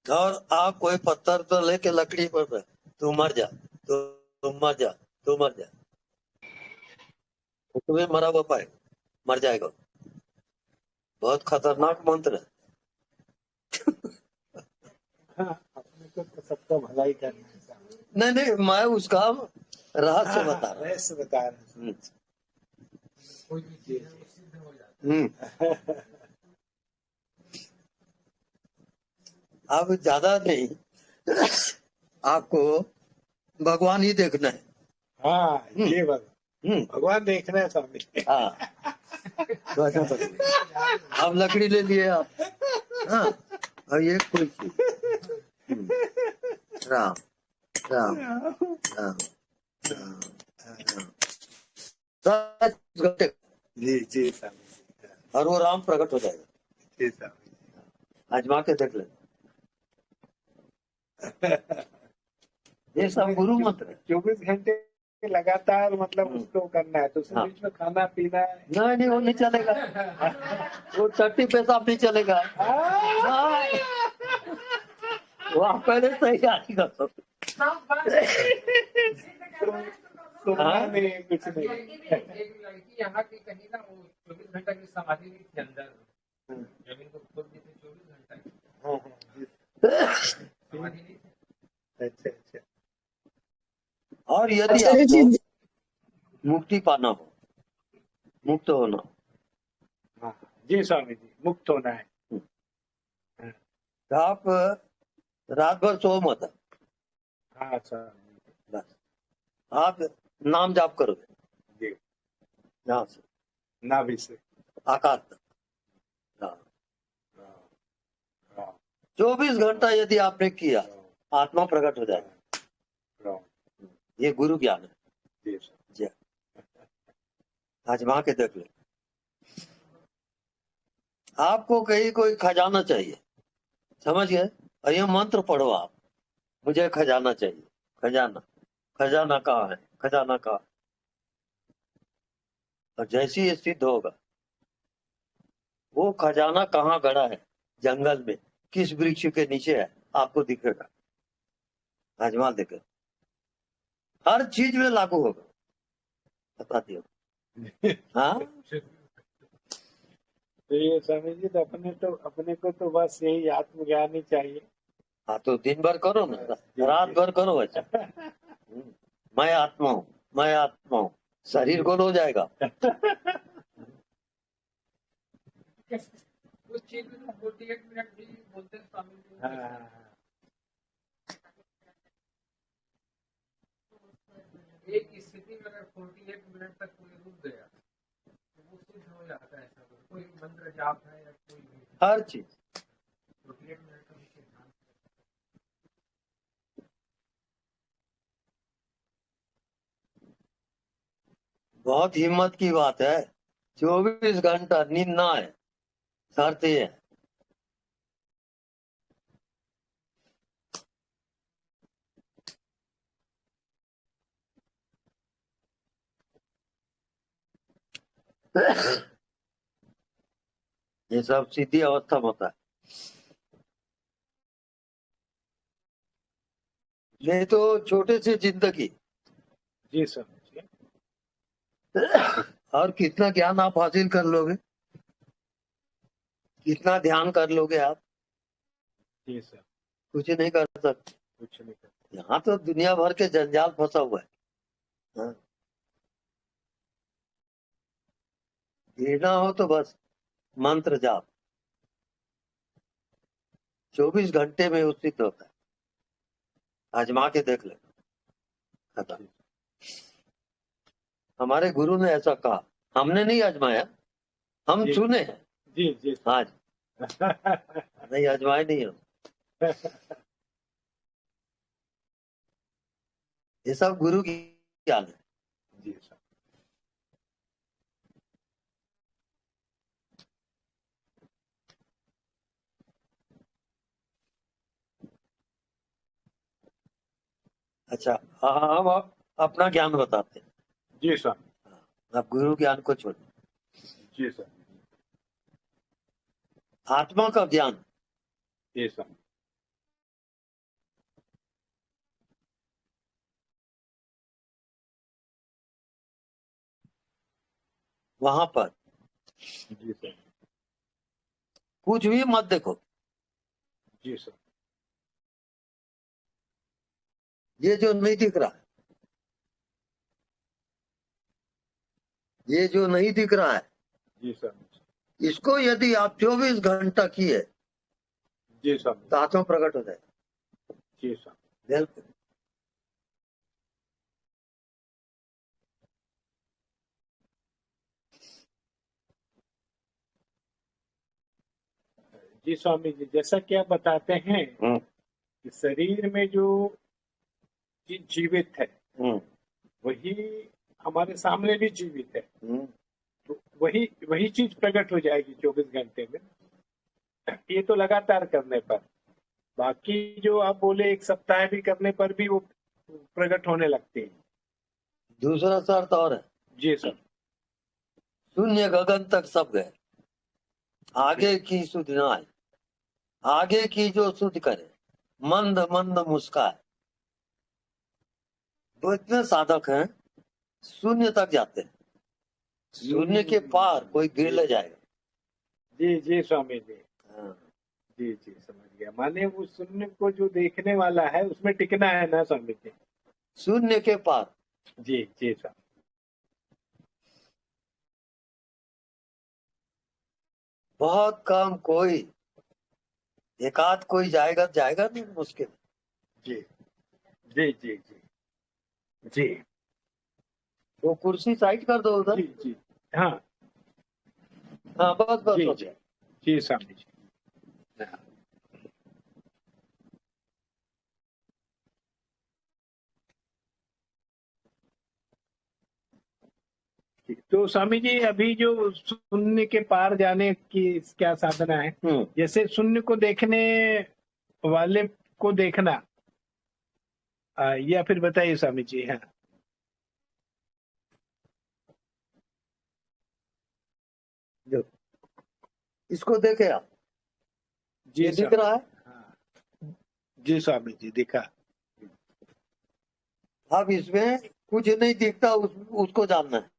और आप कोई पत्थर तो लेके लकड़ी पर तू मर जा, तू मर जा, तू मर जा, तो तुम्हें मरा हुआ पाएगा, मर जाएगा। बहुत खतरनाक मंत्र है। हाँ, अपने को तो सबका भला ही करना है सर। नहीं नहीं, मैं उसका रहस्य बता रहा रहस्य बता रहे हैं। हूँ। कोई भी चीज है वो सिद्ध हो जाता है। अब ज्यादा नहीं, आपको भगवान ही देखना है। हाँ ये बात, हम्म, भगवान देखना है स्वामी। हाँ। तो ऐसा करिए। अब लकड़ी ले लिए आप, हाँ, और ये कुर्सी। राम राम राम राम राम, 10 घंटे जी जी स्वामी। और वो राम प्रकट हो जाएगा। जी स्वामी। आजमा के देख ले। ये सब गुरु मंत्र है। 24 घंटे लगातार मतलब उसको करना है, तो उसके हाँ। बीच में खाना पीना है। नहीं नहीं, वो नहीं चलेगा, वो चट्टी पेशाब नहीं चलेगा। नहीं, वो आप पहले तैयारी कर दो। सोना नहीं, कुछ नहीं। एक लड़की यहाँ की कहीं ना, वो 24 घंटा की समाधि भी थी अंदर, जमीन को खोद दी थी 24 घंटा की हाँ, हाँ, समाधि नहीं थी। अच्छा अच्छा। और यदि आपको मुक्ति पाना हो, मुक्त होना हो, हाँ जी स्वामी जी, मुक्त होना है। तो आप रात भर सो मत, हाँ स्वामी बस आप नाम जाप करोगे जी, यहाँ से नाभि से। आकाश तक। हाँ। हाँ, 24 घंटा यदि आपने किया, आत्मा प्रकट हो जाएगा। हाँ, ये गुरु ज्ञान है। जी स्वामी। जी, आजमा के देख लो। आपको कहीं कोई खजाना चाहिए, समझ गए, और ये मंत्र पढ़ो आप, मुझे खजाना चाहिए, खजाना, खजाना कहाँ है, खजाना कहाँ है? और जैसे ये सिद्ध होगा, वो खजाना कहाँ गड़ा है, जंगल में किस वृक्ष के नीचे है, आपको दिखेगा। आजमा देखे, हर चीज में लागू होगा, बता दियो। हाँ, तो ये स्वामी जी, तो अपने को तो बस यही आत्मज्ञान ही चाहिए। हाँ तो दिन भर करो ना, रात भर करो अच्छा। मैं आत्मा हूँ, मैं आत्मा हूँ, शरीर को हो जाएगा। उस चीज में तो 48 मिनट भी बोलते हैं स्वामी जी। हाँ, एक स्थिति में अगर 48 मिनट तक कोई रुक गया तो वो सिद्ध हो जाता है। ऐसा कोई मंत्र जाप है या कोई भी हर चीज 48 मिनट का भी सिद्धांत। बहुत हिम्मत की बात है। 24 घंटा नींद ना है, शर्त ये है। ये सब सीधी अवस्था में होता है। नहीं तो छोटे से जिंदगी जी सर जी। और कितना ज्ञान आप हासिल कर लोगे, कितना ध्यान कर लोगे आप, जी सर। कुछ नहीं कर सकते। कुछ नहीं कर। यहाँ तो दुनिया भर के जंजाल फंसा हुआ है। हाँ। गिरना हो तो बस मंत्र जाप 24 घंटे में उचित होता है। आजमा के देख ले। खत्म। हमारे गुरु ने ऐसा कहा, हमने नहीं आजमाया, हम जी। सुने हैं। जी जी आज नहीं आजमाए नहीं हम। ये सब गुरु की ज्ञान है। जी सर। अच्छा, हाँ हम अपना ज्ञान बताते हैं। जी सर। आप गुरु ज्ञान को छोड़। जी सर। आत्मा का ज्ञान, जी सर। वहां पर जी सर। कुछ भी मत देखो। जी सर। ये जो नहीं दिख रहा है, ये जो नहीं दिख रहा है, जी सर। इसको यदि आप 24 घंटा किए जी सर। तो आत्मा प्रकट हो जाए। जी सर। बिल्कुल। जी स्वामी जी, जैसा कि आप बताते हैं कि शरीर में जो चीज जीवित है वही हमारे सामने भी जीवित है, तो वही वही चीज प्रकट हो जाएगी 24 घंटे में। ये तो लगातार करने पर, बाकी जो आप बोले 1 सप्ताह भी करने पर भी वो प्रकट होने लगते हैं। दूसरा शर्त और है। जी सर। शून्य गगन तक सब गए, आगे की सुध ना आए। आगे की जो सुध करे, मंद मंद मुस्काए। तो इतने साधक हैं, शून्य तक जाते हैं। शून्य के पार कोई गिर ले जाएगा। जी जी स्वामी जी। हाँ। जी जी समझ गया। माने वो शून्य को जो देखने वाला है उसमें टिकना है ना स्वामी जी। शून्य के पार। जी जी सर। बहुत कम, कोई एकाध कोई जाएगा, जाएगा नहीं, मुश्किल। जी जी जी जी जी। वो कुर्सी साइड कर दो उधर। जी जी हाँ। हाँ बस बस जी हो जी गया। जी स्वामी जी। तो स्वामी जी, अभी जो शून्य के पार जाने की क्या साधना है? जैसे शून्य को देखने वाले को देखना, या फिर बताइए स्वामी जी। हाँ इसको देखे आप, जी ये दिख रहा है। हाँ। जी स्वामी जी दिखा। अब इसमें कुछ नहीं दिखता, उसको जानना है।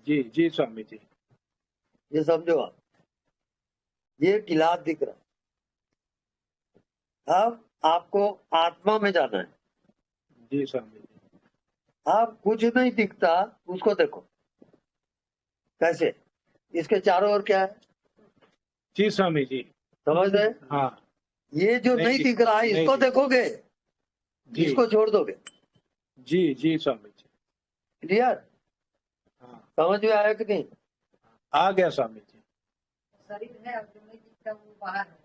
जी जी स्वामी जी। ये समझो आप, ये गिलास दिख रहा है। अब आपको आत्मा में जाना है। जी स्वामी जी। अब कुछ नहीं दिखता, उसको देखो कैसे। इसके चारों ओर क्या है? जी स्वामी जी। समझ रहे? हाँ। ये जो नहीं दिख रहा है, इसको देखोगे, इसको छोड़ दोगे। जी जी स्वामी जी। क्लियर? हाँ समझ में आया कि नहीं? आ गया स्वामी जी। शरीर है और जो नहीं दिखता वो बाहर है।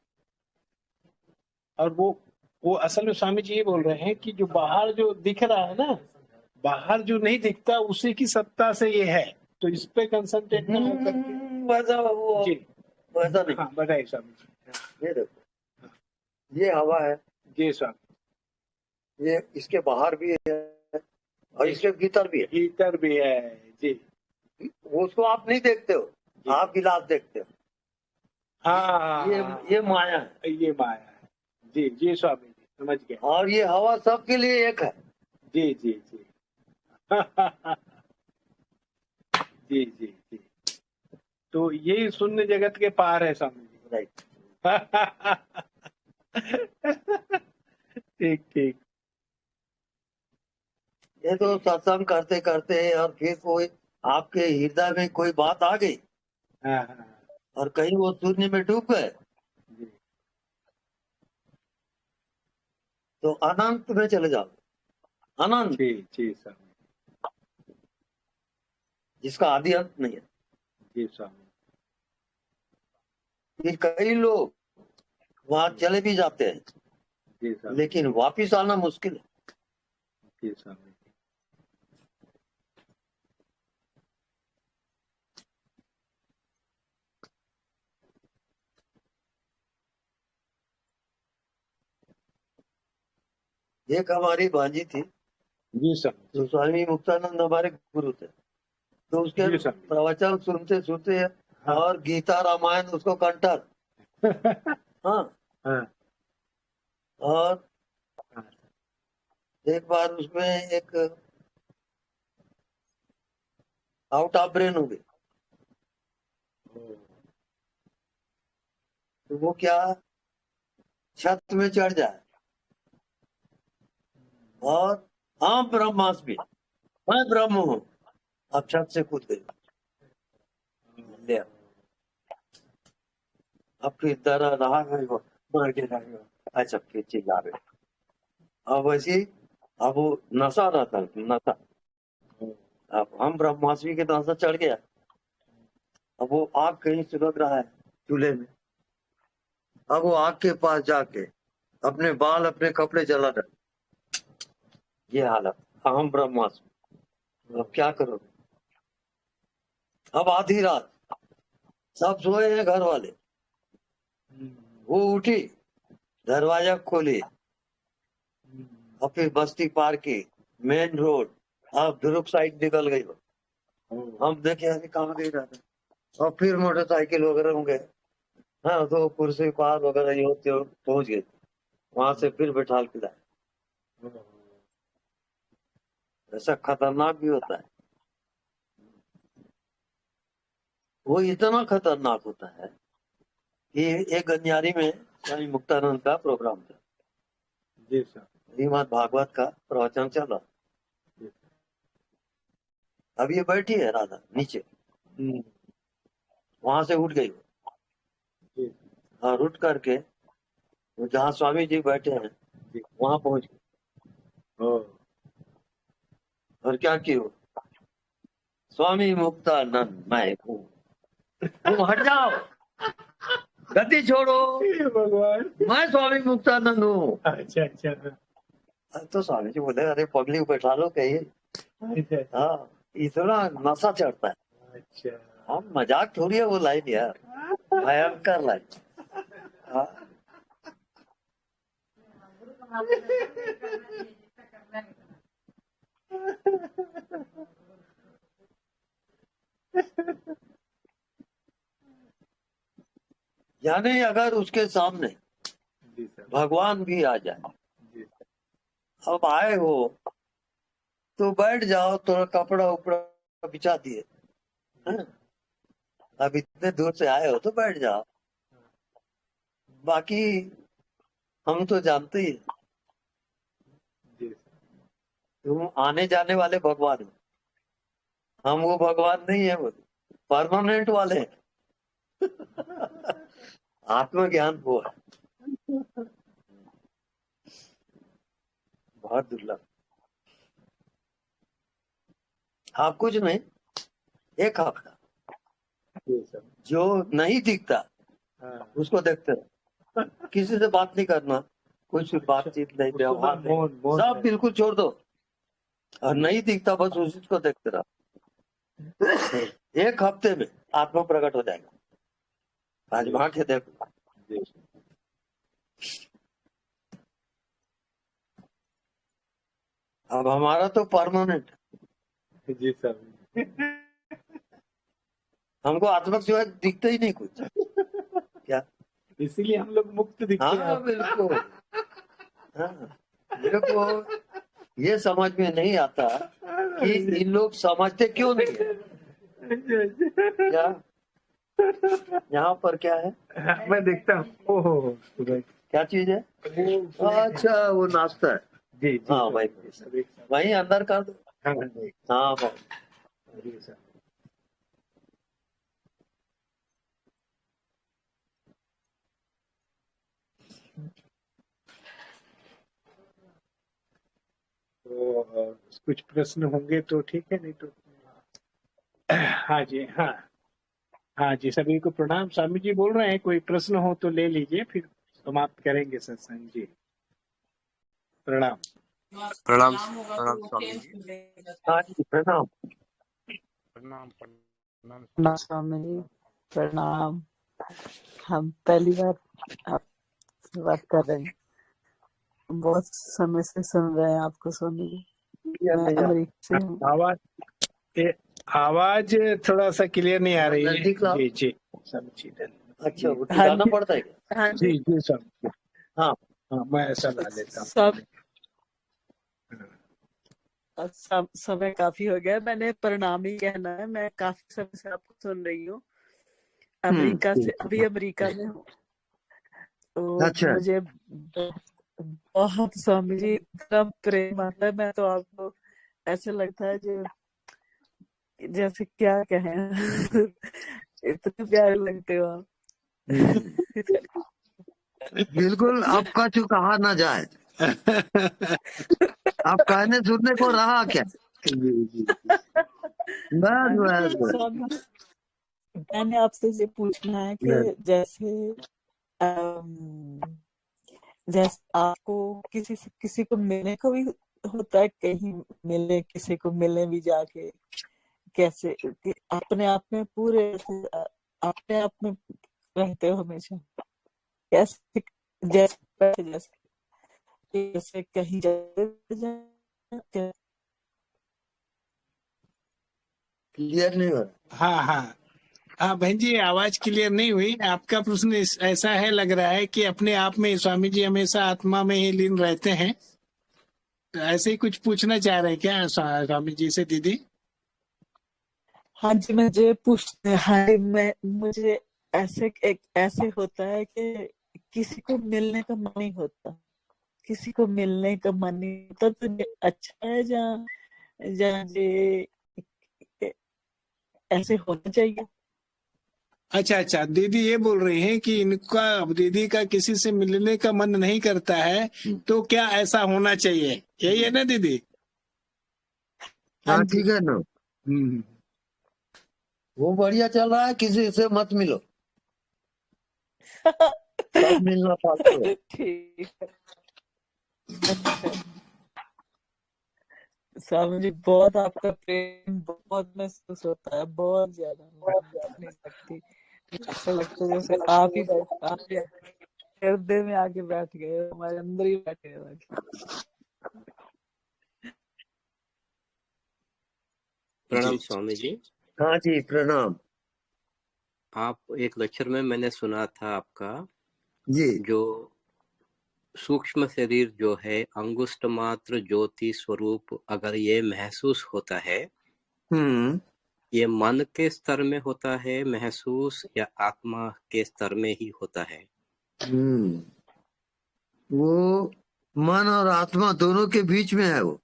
और वो असल में स्वामी जी ये बोल रहे हैं कि जो बाहर जो दिख रहा है ना, बाहर जो नहीं दिखता उसी की सत्ता से ये है, तो इस पे कंसंट्रेट ना होकर वैसा वो जी वैसा नहीं। हाँ बताइए स्वामी जी। ये देखो, ये हवा है, जी स्वामी, ये इसके बाहर भी है और इसके भीतर भी है। भीतर भी है जी। वो उसको आप नहीं देखते हो, आप गिलास देखते हो। हाँ ये माया है। ये माया है जी। जी स्वामी जी समझ गए। और ये हवा सबके लिए एक है। जी जी जी जी जी जी। तो यही शून्य जगत के पार है स्वामी जी। राइट। ठीक ठीक। ये तो सत्संग करते करते और फिर कोई आपके हृदय में कोई बात आ गई हाँ हाँ और कहीं वो शून्य में डूब गए जी तो अनंत में चले जाओ। अनंत जी जी स्वामी जिसका आदि अंत नहीं है। जी स्वामी फिर कई लोग वहां चले भी जाते हैं जी स्वामी लेकिन वापिस आना मुश्किल है। जी स्वामी एक हमारी भांजी थी, जी स्वामी जो स्वामी मुक्तानंद हमारे गुरु थे, तो उसके जी स्वामी। प्रवचन सुनते सुनते हाँ। और गीता रामायण उसको कंठस्थ। हाँ। हाँ और हाँ एक बार उसमें एक आउट ऑफ ब्रेन हो गई, तो वो क्या छत में चढ़ जाए और हाँ ब्रह्मास्मि, मैं ब्रह्म हूँ, अब छत से कूद गई। ले, अब फिर दरा रहा है वो मर गया ऐसा फिर चिल्ला रहे। अब वैसे अब वो नशा रहता है, नशा। अब हम ब्रह्मास्मि के नशा चढ़ गया। अब वो आग कहीं सुलग रहा है चूल्हे में। अब वो आग के पास जाके अपने बाल अपने कपड़े जला रहे। ये हालत, हम ब्रह्मास्मि। अब क्या करोगे? अब आधी रात सब सोए हैं घर वाले, वो उठी, दरवाजा खोली और फिर बस्ती पार की, मेन रोड, अब ध्रुव साइड निकल गई। हम देखे अभी कहाँ गई रहता, और फिर मोटरसाइकिल वगैरह होंगे, हाँ तो कुर्सी पार वगैरह ये होते हो पहुंच गए। वहां से फिर बैठा के लाए। ऐसा खतरनाक भी होता है। वो इतना खतरनाक होता है कि एक गंजारी में स्वामी मुक्तानंद का प्रोग्राम था, जी सर श्रीमद् भागवत का प्रवचन चला। अब ये बैठी है राधा नीचे, वहां से उठ गई जी और उठ करके जहाँ स्वामी जी बैठे हैं वहां पहुंच गई। और क्या किया? स्वामी मुक्तानंद मैं हूँ, तुम हट जाओ, गति छोड़ो, भगवान। मैं स्वामी मुक्तानंद हूँ। अच्छा अच्छा तो स्वामी जी बोले अरे पगली बैठा लो कहिए। अच्छा हाँ, इतना नशा चढ़ता है। अच्छा हम मजाक थोड़ी है वो लाइन यार, भयंकर लाइन। हाँ, यानी अगर उसके सामने जी सर भगवान भी आ जाए, जी सर अब आए हो तो बैठ जाओ, थोड़ा कपड़ा उपड़ा बिछा दिए, हैं? अब इतने दूर से आए हो तो बैठ जाओ। बाकी हम तो जानते ही, जी सर तुम आने जाने वाले भगवान हो, हम वो भगवान नहीं है, वो परमानेंट वाले हैं। आत्मज्ञान वो है, बहुत दुर्लभ। आप कुछ नहीं, एक हफ्ता जी सर जो नहीं दिखता हाँ उसको देखते रहो, किसी से बात नहीं करना, कुछ बातचीत नहीं, व्यवहार नहीं, मौन सब बिल्कुल छोड़ दो। और नहीं दिखता बस उसी को देखते रहो। एक हफ्ते में आत्मा प्रकट हो जाएगा। आजमा के देखो। अब हमारा तो परमानेंट, जी सर। हमको आत्मा जो है दिखता ही नहीं कुछ। क्या? इसीलिए हम लोग मुक्त दिखते हैं हाँ बिल्कुल। हाँ, मेरे को ये समझ में नहीं आता कि इन लोग समझते क्यों नहीं है। क्या यहाँ पर क्या है? मैं देखता हूँ। ओहो क्या चीज है? अच्छा वो नाश्ता है। जी जी हाँ भाई, वहीं अंदर कर दो। हाँ भाई। जी सर। तो कुछ प्रश्न होंगे तो ठीक है, नहीं तो हाँ जी। हाँ हाँ जी, सभी को प्रणाम। स्वामी जी बोल रहे हैं कोई प्रश्न हो तो ले लीजिए, फिर समाप्त करेंगे सत्संग जी। प्रणाम। प्रणाम प्रणाम स्वामी जी। हाँ जी प्रणाम। प्रणाम प्रणाम प्रणाम स्वामी जी, प्रणाम। हम पहली बार आपसे बात कर रहे हैं, बहुत समय से सुन रहे हैं आपको स्वामी जी। मैं अमेरिका से हूँ। आवाज थोड़ा सा क्लियर नहीं आ रही है। नजदीक लाओ। जी जी समझी। अच्छा वो हाँ टिकाना जी, पड़ता है क्या? हाँ जी जी। जी सब। हाँ हाँ मैं ऐसा ला लेता हूँ। समय काफी हो गया, मैंने प्रणाम ही कहना है। मैं काफी समय से आपको सुन रही हूँ, अमेरिका से, अभी अमेरिका में हूँ। तो अच्छा। मुझे बहुत स्वामी जी इतना प्रेम आता है, मैं तो आपको ऐसे लगता है जो जैसे क्या कहें इतने प्यारे लगते हो आप। बिल्कुल आपका जो कहा ना जाए। आप कहने सुनने को रहा क्या? बस बस बस। स्वामी जी, मैंने आपसे ये पूछना है कि जैसे आपको किसी को मिलने को भी होता है, कहीं मिलने, किसी को मिलने भी जाके कैसे कि अपने आप में पूरे अपने आप में रहते हो हमेशा, कैसे जैसे जैसे कहीं जाते क्लियर नहीं हो रहा। हाँ हाँ हाँ बहन जी, आवाज क्लियर नहीं हुई। आपका प्रश्न ऐसा है, लग रहा है कि अपने आप में स्वामी जी हमेशा आत्मा में ही लीन रहते हैं। तो ऐसे ही कुछ पूछना चाह रहे हैं क्या स्वामी जी से दीदी? हाँ जी, मुझे पूछते हैं। मुझे ऐसे होता है कि किसी को मिलने का मन नहीं होता, किसी को मिलने का मन नहीं होता। तो ये अच्छा है जहाँ जहाँ ये ऐसे होना चाहिए। अच्छा अच्छा, दीदी ये बोल रही हैं कि इनका, दीदी का किसी से मिलने का मन नहीं करता है, तो क्या ऐसा होना चाहिए? यही है ना दीदी? हाँ हाँ जी। ठीक है ना। वो बढ़िया चल रहा है, किसी से मत मिलो। सब मिलना फालतू है। ठीक है। अच्छा स्वामी जी, बहुत आपका प्रेम बहुत महसूस होता है, बहुत ज्यादा, मैं बता नहीं सकती। ऐसा लगता है जैसे आप ही हृदय में आके बैठ गए हो, हमारे अंदर ही बैठे हो आके। प्रणाम स्वामी जी। हाँ जी प्रणाम। आप एक लेक्चर में मैंने सुना था आपका, जी जो सूक्ष्म शरीर जो है अंगुष्ठ मात्र ज्योति स्वरूप, अगर ये महसूस होता है, ये मन के स्तर में होता है महसूस, या आत्मा के स्तर में ही होता है? वो मन और आत्मा दोनों के बीच में है वो।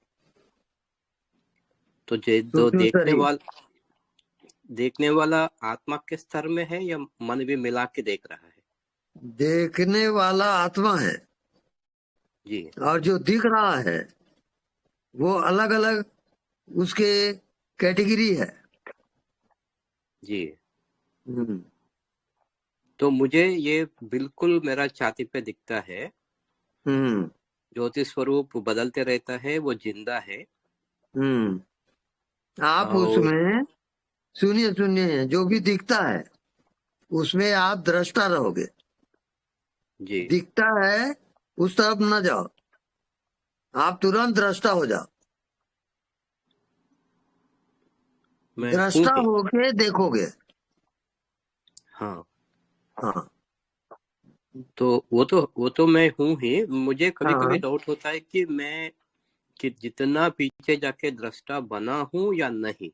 तो जो देखने वाला आत्मा के स्तर में है, या मन भी मिला के देख रहा है? देखने वाला आत्मा है जी और जो दिख रहा है वो अलग अलग उसके कैटेगरी है। जी। तो मुझे ये बिल्कुल मेरा छाती पे दिखता है। ज्योति स्वरूप बदलते रहता है, वो जिंदा है। आप और उसमें सुनिए, जो भी दिखता है उसमें आप दृष्टा रहोगे। जी दिखता है उस तरफ न जाओ, आप तुरंत दृष्टा हो जाओ। मैं हूँ दृष्टा ही। होके देखोगे। हाँ, हाँ तो वो तो मैं हूँ ही। मुझे कभी कभी हाँ डाउट होता है कि मैं कि जितना पीछे जाके दृष्टा बना हूँ या नहीं।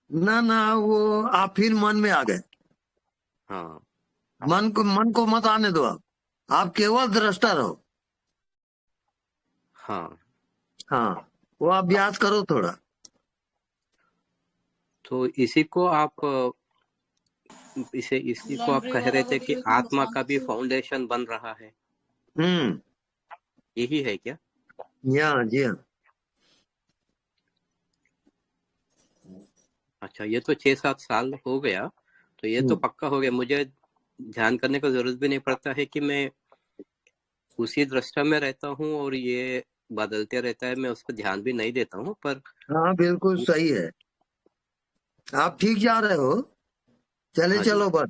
ना, वो आप फिर मन में आ गए। हाँ मन को मत आने दो। आप केवल दृष्टा रहो। हाँ, हाँ, वो अभ्यास करो थोड़ा। तो इसी को आप इसी को आप कह रहे थे कि आत्मा का भी फाउंडेशन बन रहा है, यही है क्या? जी हाँ। अच्छा, ये तो 6-7 साल हो गया, तो ये तो पक्का हो गया। मुझे ध्यान करने का जरूरत भी नहीं पड़ता है कि मैं उसी दृष्टा में रहता हूँ और ये बदलते रहता है, मैं उस पर ध्यान भी नहीं देता हूँ। पर हाँ बिल्कुल सही है, आप ठीक जा रहे हो। हाँ जी, चलो बस।